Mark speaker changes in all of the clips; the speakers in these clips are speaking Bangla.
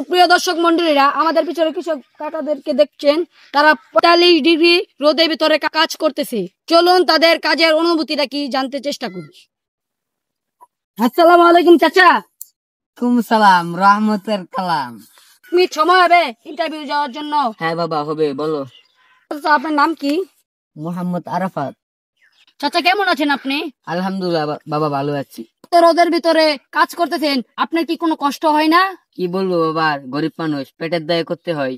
Speaker 1: প্রিয় দর্শক মন্ডলীরা, আমাদের পিছনে কৃষক কাকাদেরকে দেখছেন, তারা 45 ডিগ্রি রোদের ভিতরে কাজ করতেছে। চলুন তাদের কাজের অনুভূতিটা কি জানতে চেষ্টা করি। আসসালামু আলাইকুম চাচা।
Speaker 2: সালাম, রহমতের কালাম।
Speaker 1: মিনিট সময় হবে ইন্টারভিউ যাওয়ার জন্য?
Speaker 2: হ্যাঁ বাবা, হবে, বলো।
Speaker 1: চাচা, আপনার নাম কি?
Speaker 2: মোহাম্মদ আরাফাত।
Speaker 1: চাচা, কেমন আছেন আপনি?
Speaker 2: আলহামদুলিল্লাহ বাবা, ভালো আছি।
Speaker 1: তো রোদের ভিতরে কাজ করতেছেন, আপনার কি কোনো কষ্ট হয় না?
Speaker 2: কি বলবো বাবা, গরিব মানুষ, পেটের দায়ে করতে হয়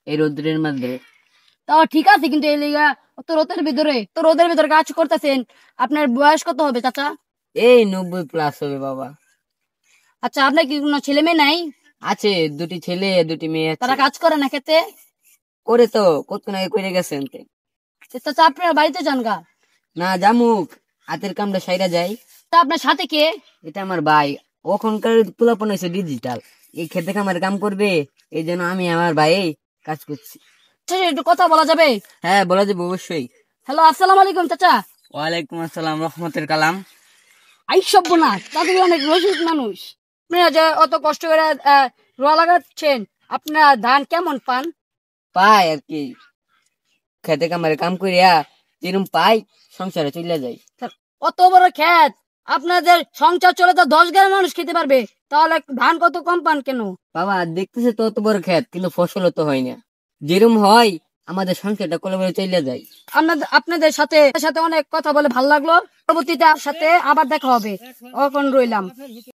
Speaker 2: এই রোদ্রের মধ্যে।
Speaker 1: তাও ঠিক আছে, কিন্তু এই লিগা রোদের ভিতরে কাজ করতেছেন, আপনার বয়স কত হবে চাচা?
Speaker 2: এই 90+ হবে বাবা।
Speaker 1: আচ্ছা, আপনার কি কোনো ছেলে মেয়ে নাই?
Speaker 2: আছে, 2টি ছেলে 2টি মেয়ে আছে।
Speaker 1: তারা কাজ করে না খেতে?
Speaker 2: করে তো কতক্ষণ আগে করে গেছেন।
Speaker 1: চাচা, আপনার বাড়িতে যান গা।
Speaker 2: না, জামুক, হাতের কামটা সাইরা যাই।
Speaker 1: তা আপনার সাথে কে?
Speaker 2: এটা আমার ভাই। ওখানকার পোলাপন হয়েছে ডিজিটাল, এই খেতে খামারে কাম করবে, এই জন্য আমি আমার ভাই কাজ করছি।
Speaker 1: চাচা, একটু কথা বলা যাবে?
Speaker 2: হ্যাঁ, বলা যাবে অবশ্যই।
Speaker 1: হ্যালো, আসসালামু আলাইকুম চাচা।
Speaker 2: ওয়ালাইকুম আসসালাম, রহমতের কালাম।
Speaker 1: না, চাচা অনেক রসিক মানুষ। আপনারা যে অত কষ্ট করে রোয়া লাগাচ্ছেন, আপনারা ধান কেমন পান?
Speaker 2: পাই আর কি, খেতে কামারে কাম করিয়া যেরকম পাই সংসারে চলে যাই।
Speaker 1: অত বড় ক্ষেত, আপনাদের সংসার চলে তো 10 গ্রাম মানুষ খেতে পারবে, তাহলে ধান কত কম পান কেন?
Speaker 2: বাবা দেখতেছে তো অত বড় ক্ষেত, কিন্তু ফসলও তো হয় না। যেরকম হয় আমাদের সংসারটা কোলে বলে চলে যায়।
Speaker 1: আপনাদের সাথে সাথে অনেক কথা বলে ভালো লাগলো। পরবর্তীতে সাথে আবার দেখা হবে। এখন রইলাম।